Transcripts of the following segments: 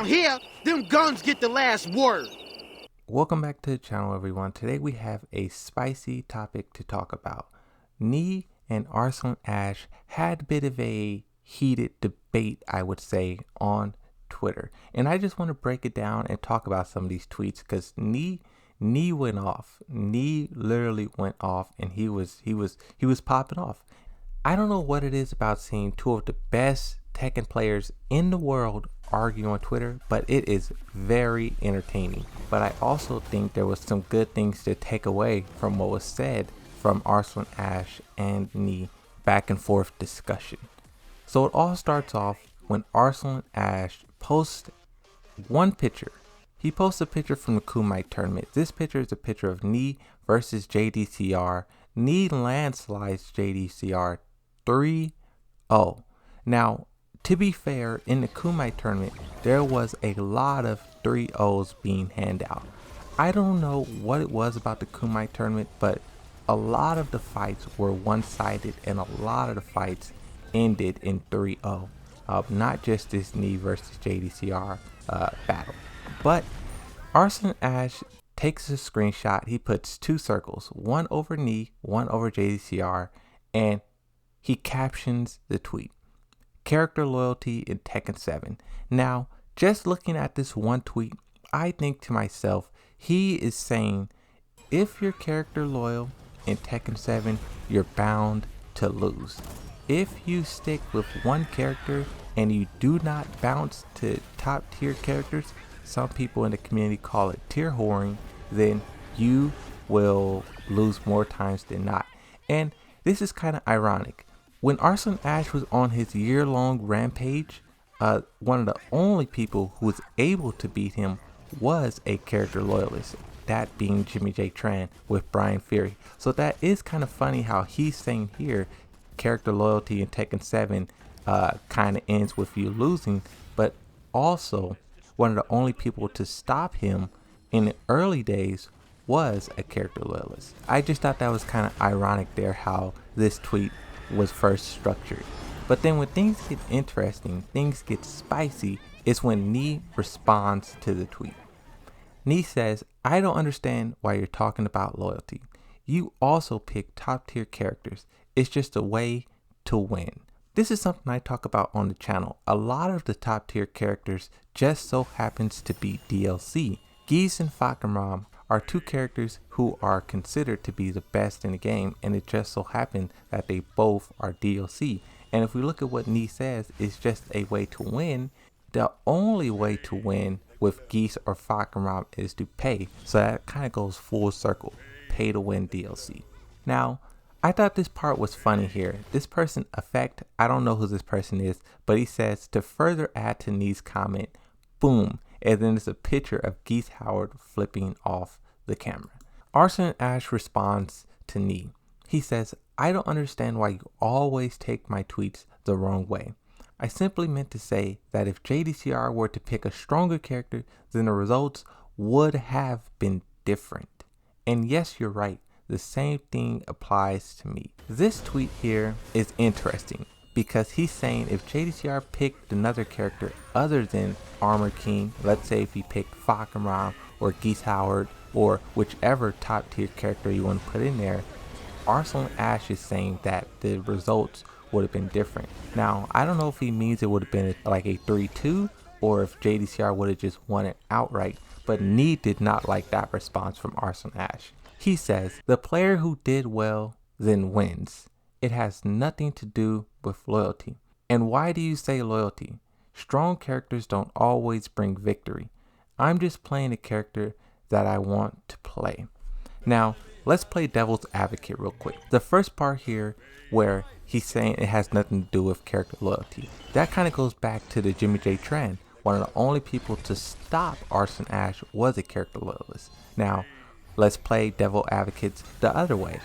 Around here, them guns get the last word. Welcome back to the channel, everyone. Today we have a spicy topic to talk about. Nee and Arslan Ash had a bit of a heated debate, I would say, on Twitter. And I just want to break it down and talk about some of these tweets because Nee went off. Nee literally went off, and he was popping off. I don't know what it is about seeing two of the best Tekken players in the world argue on Twitter, but it is very entertaining. But I also think there was some good things to take away from what was said from Arslan Ash and Nee back and forth discussion. So it all starts off when Arslan Ash posts one picture. He posts a picture from the Kumite tournament. This picture is a picture of Nee versus JDCR. Nee landslides JDCR 3-0. Now, to be fair, in the Kumite tournament, there was a lot of 3-0s being handed out. I don't know what it was about the Kumite tournament, but a lot of the fights were one-sided and a lot of the fights ended in 3-0. Not just this Nee versus JDCR battle. But Arslan Ash takes a screenshot. He puts two circles, one over Nee, one over JDCR, and he captions the tweet: character loyalty in Tekken 7. Now, just looking at this one tweet, I think to myself, he is saying, if you're character loyal in Tekken 7, you're bound to lose. If you stick with one character and you do not bounce to top tier characters, some people in the community call it tier whoring, then you will lose more times than not. And this is kind of ironic. When Arslan Ash was on his year-long rampage, one of the only people who was able to beat him was a character loyalist, that being Jimmy J Tran with Brian Fury. So that is kind of funny how he's saying here character loyalty in Tekken 7 kind of ends with you losing, but also one of the only people to stop him in the early days was a character loyalist. I just thought that was kind of ironic there how this tweet was first structured. But then when things get interesting, things get spicy, is when Nee responds to the tweet. Nee says, I don't understand why you're talking about loyalty. You also pick top tier characters. It's just a way to win. This is something I talk about on the channel. A lot of the top tier characters just so happens to be DLC. Geese and Fakamram are two characters who are considered to be the best in the game, and it just so happened that they both are DLC. And if we look at what Nee says, it's just a way to win. The only way to win with Geese or Fakamram is to pay. So that kind of goes full circle. Pay to win DLC. Now, I thought this part was funny here. This person, Effect, I don't know who this person is, but he says, to further add to Nee's comment, boom, and then there's a picture of Geese Howard flipping off the camera. Arslan Ash responds to Nee. He says, I don't understand why you always take my tweets the wrong way. I simply meant to say that if JDCR were to pick a stronger character, then the results would have been different. And yes, you're right. The same thing applies to me. This tweet here is interesting because he's saying if JDCR picked another character other than Armor King, let's say if he picked Fakamram or Geese Howard or whichever top tier character you want to put in there, Arslan Ash is saying that the results would have been different. Now, I don't know if he means it would have been like a 3-2 or if JDCR would have just won it outright, but Nee did not like that response from Arslan Ash. He says, the player who did well then wins. It has nothing to do with loyalty. And why do you say loyalty? Strong characters don't always bring victory. I'm just playing a character that I want to play. Now, let's play devil's advocate real quick. The first part here where he's saying it has nothing to do with character loyalty, that kind of goes back to the Jimmy J Tran. One of the only people to stop Arslan Ash was a character loyalist. Now, let's play devil advocates the other way.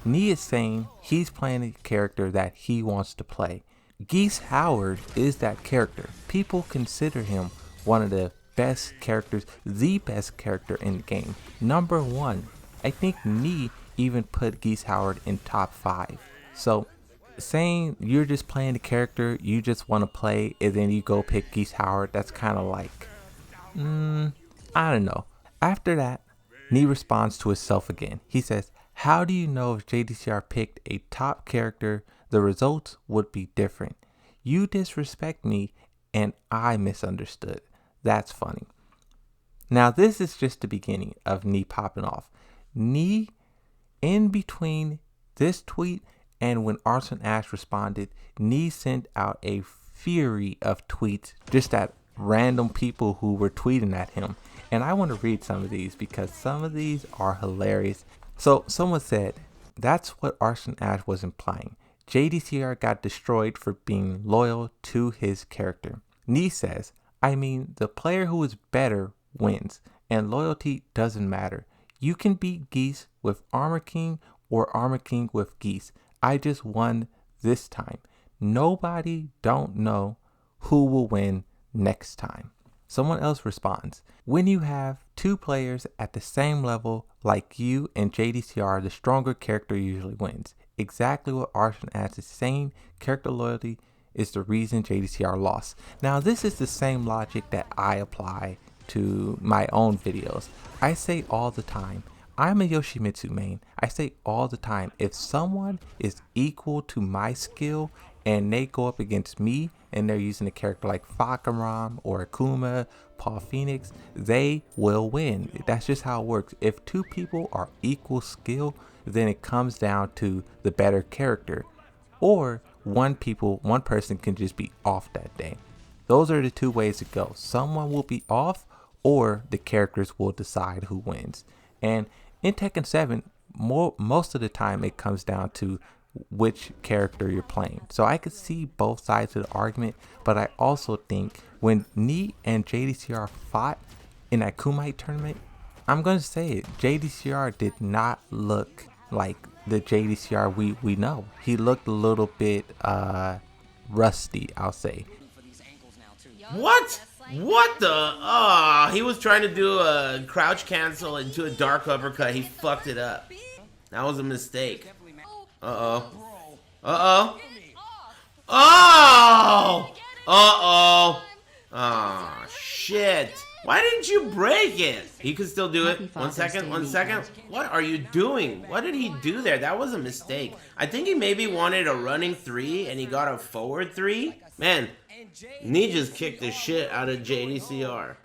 Nee is saying he's playing a character that he wants to play. Geese Howard is that character. People consider him one of the best characters, the best character in the game. Number one. I think Nee even put Geese Howard in top 5. So saying you're just playing the character you just want to play and then you go pick Geese Howard, that's kind of like I don't know. After that, Nee responds to himself again. He says, how do you know if JDCR picked a top character, the results would be different? You disrespect me and I misunderstood. That's funny. Now this is just the beginning of Nee popping off. Nee, in between this tweet and when Arslan Ash responded, Nee sent out a fury of tweets just at random people who were tweeting at him. And I want to read some of these because some of these are hilarious. So someone said, that's what Arslan Ash was implying. JDCR got destroyed for being loyal to his character. Nee says, I mean, the player who is better wins, and loyalty doesn't matter. You can beat Geese with Armor King or Armor King with Geese. I just won this time. Nobody don't know who will win next time. Someone else responds, when you have two players at the same level like you and JDCR, the stronger character usually wins. Exactly what Arslan Ash is saying. Character loyalty is the reason JDCR lost. Now this is the same logic that I apply to my own videos. I say all the time, I'm a Yoshimitsu main. I say all the time, if someone is equal to my skill and they go up against me and they're using a character like Fakaram or Akuma, Paul Phoenix, they will win. That's just how it works. If two people are equal skill, then it comes down to the better character. Or one person can just be off that day. Those are the two ways to go. Someone will be off or the characters will decide who wins. And in Tekken 7, most of the time it comes down to which character you're playing. So I could see both sides of the argument, but I also think when Nee and JDCR fought in that Kumite tournament, I'm going to say it, JDCR did not look like the JDCR we know. He looked a little bit rusty, I'll say. What? What the? He was trying to do a crouch cancel into a dark uppercut. He fucked it up. That was a mistake. Uh-oh. Uh-oh. Oh! Uh-oh. Oh, shit. Why didn't you break it? He could still do it. 1 second, 1 second. What are you doing? What did he do there? That was a mistake. I think he maybe wanted a running 3 and he got a forward 3. Man, Nee just kicked the shit out of JDCR.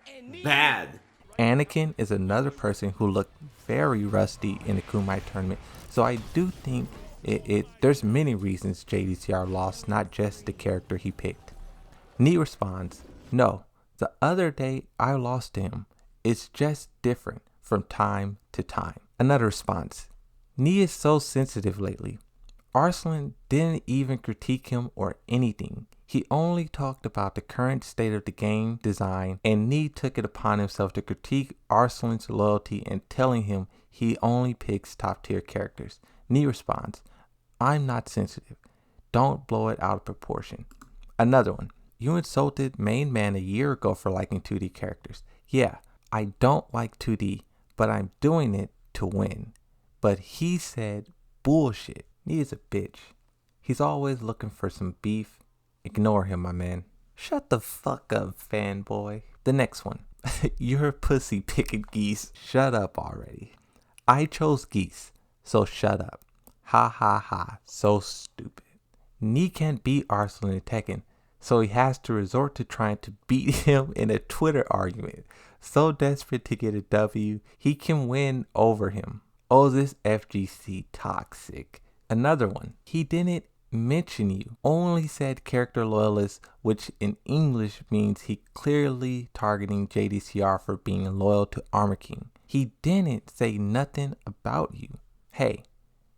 Bad. Anakin is another person who looked very rusty in the Kumite tournament. So I do think there's many reasons JDCR lost, not just the character he picked. Nee responds, no, the other day I lost to him. It's just different from time to time. Another response, Nee is so sensitive lately. Arslan didn't even critique him or anything. He only talked about the current state of the game design, and Nee took it upon himself to critique Arslan's loyalty and telling him he only picks top tier characters. Nee responds, I'm not sensitive. Don't blow it out of proportion. Another one, you insulted Main Man a year ago for liking 2D characters. Yeah, I don't like 2D, but I'm doing it to win. But he said bullshit. Nee is a bitch. He's always looking for some beef. Ignore him, my man. Shut the fuck up, fanboy. The next one. You're a pussy picking Geese. Shut up already. I chose Geese, so shut up. Ha ha ha. So stupid. Nee can't beat Arslan in Tekken, so he has to resort to trying to beat him in a Twitter argument. So desperate to get a W, he can win over him. Oh, this FGC toxic. Another one. He didn't mention you, only said character loyalist, which in English means he clearly targeting JDCR for being loyal to Armor King. He didn't say nothing about you. Hey,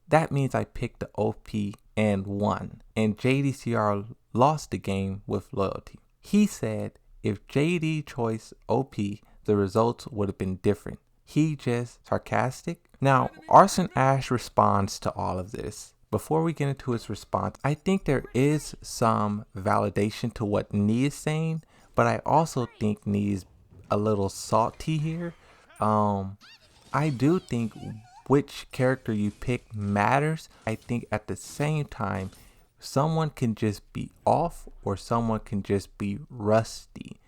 that means I picked the OP and won, and JDCR lost the game with loyalty. He said if JD chose OP, the results would have been different. He just sarcastic. Now, Arslan Ash responds to all of this. Before we get into his response, I think there is some validation to what Nee is saying, but I also think Nee is a little salty here. I do think which character you pick matters. I think at the same time, someone can just be off or someone can just be rusty.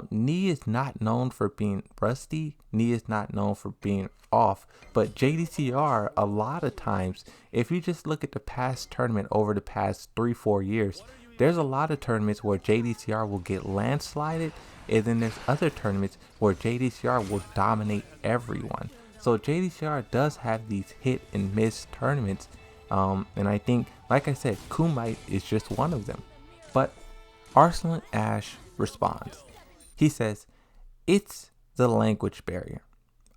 Knee is not known for being rusty. Knee is not known for being off. But JDCR, a lot of times, if you just look at the past tournament over the past 3-4 years, there's a lot of tournaments where JDCR will get landslided, and then there's other tournaments where JDCR will dominate everyone. So JDCR does have these hit and miss tournaments, and I think, like I said, Kumite is just one of them. But Arslan Ash responds. He says, "It's the language barrier.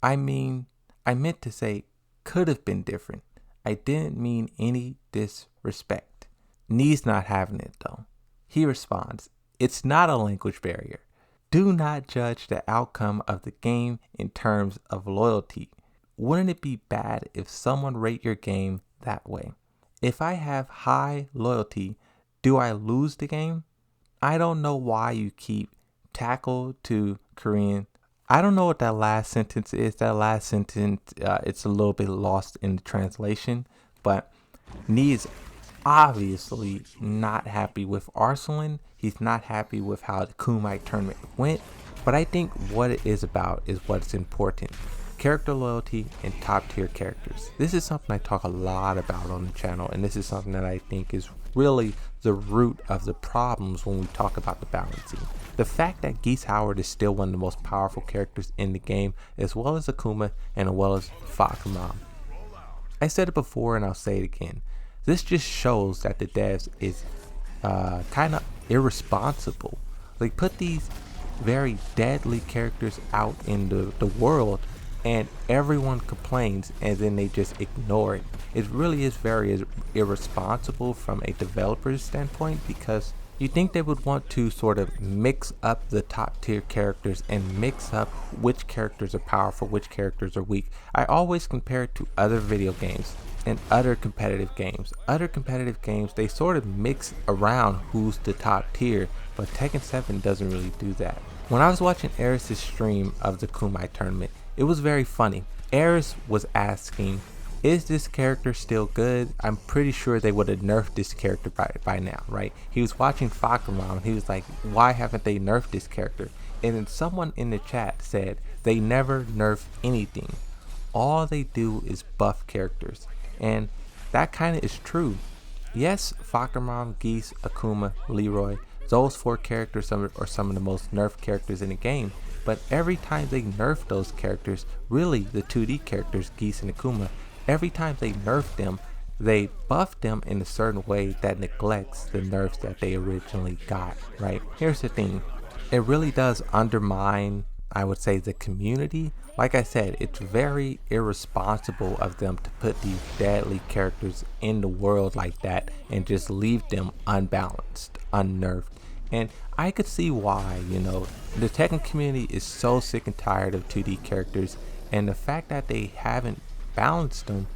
I mean, I meant to say could have been different. I didn't mean any disrespect." Knee's not having it though. He responds, "It's not a language barrier. Do not judge the outcome of the game in terms of loyalty. Wouldn't it be bad if someone rate your game that way? If I have high loyalty, do I lose the game? I don't know why you keep tackle to Korean." I don't know what that last sentence is. That last sentence, it's a little bit lost in the translation, but Knee is obviously not happy with Arslan. He's not happy with how the Kumite tournament went, but I think what it is about is what's important. Character loyalty and top tier characters. This is something I talk a lot about on the channel, and this is something that I think is really the root of the problems when we talk about the balancing. The fact that Geese Howard is still one of the most powerful characters in the game, as well as Akuma and as well as Fakumam. I said it before and I'll say it again. This just shows that the devs is kind of irresponsible. They put these very deadly characters out in the world, and everyone complains, and then they just ignore it. It really is very irresponsible from a developer's standpoint, because you think they would want to sort of mix up the top tier characters and mix up which characters are powerful, which characters are weak. I always compare it to other video games and other competitive games. Other competitive games, they sort of mix around who's the top tier, but Tekken 7 doesn't really do that. When I was watching Eris's stream of the Kumite tournament, it was very funny. Eris was asking, is this character still good? I'm pretty sure they would have nerfed this character by now, right? He was watching Fakumam and he was like, why haven't they nerfed this character? And then someone in the chat said, they never nerf anything. All they do is buff characters. And that kind of is true. Yes, Fakumam, Geese, Akuma, Leroy, those 4 characters are some of the most nerfed characters in the game. But every time they nerf those characters, really the 2D characters, Geese and Akuma, every time they nerf them, they buff them in a certain way that neglects the nerfs that they originally got, right? Here's the thing. It really does undermine, I would say, the community. Like I said, it's very irresponsible of them to put these deadly characters in the world like that and just leave them unbalanced, unnerfed. And I could see why, you know, the Tekken community is so sick and tired of 2D characters, and the fact that they haven't balanced them,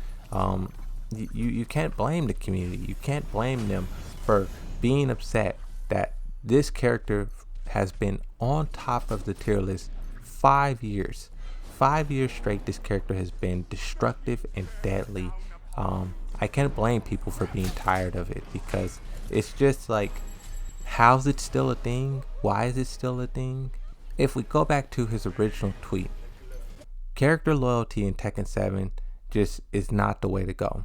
you can't blame the community. You can't blame them for being upset that this character has been on top of the tier list 5 years. 5 years straight, this character has been destructive and deadly. I can't blame people for being tired of it, because it's just like, how's it still a thing? Why is it still a thing? If we go back to his original tweet, character loyalty in Tekken 7 just is not the way to go.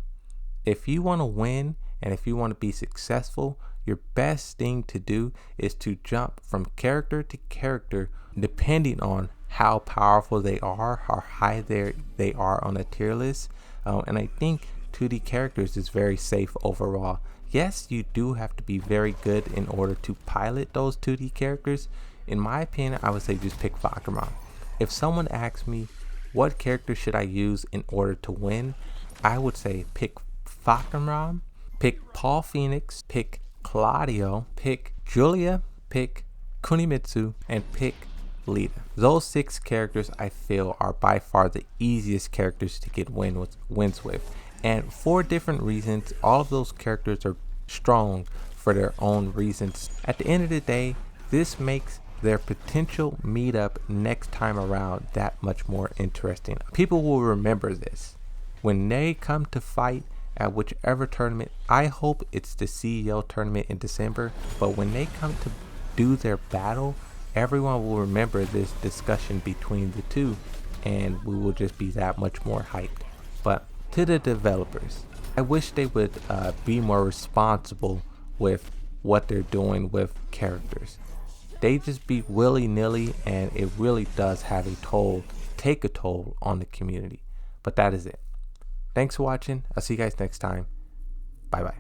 If you want to win and if you want to be successful, your best thing to do is to jump from character to character depending on how powerful they are, how high they are on a tier list. And I think 2D characters is very safe overall. Yes, you do have to be very good in order to pilot those 2D characters. In my opinion, I would say just pick Fakumam. If someone asks me what character should I use in order to win, I would say pick Fakumam, pick Paul Phoenix, pick Claudio, pick Julia, pick Kunimitsu, and pick Lita. Those 6 characters I feel are by far the easiest characters to get wins with. And for different reasons, all of those characters are strong for their own reasons. At the end of the day, this makes their potential meetup next time around that much more interesting. People will remember this. When they come to fight at whichever tournament, I hope it's the CEO tournament in December, but when they come to do their battle, everyone will remember this discussion between the two, and we will just be that much more hyped. But to the developers, I wish they would be more responsible with what they're doing with characters. They just be willy-nilly, and it really does have take a toll on the community. But that is it. Thanks for watching. I'll see you guys next time. Bye bye.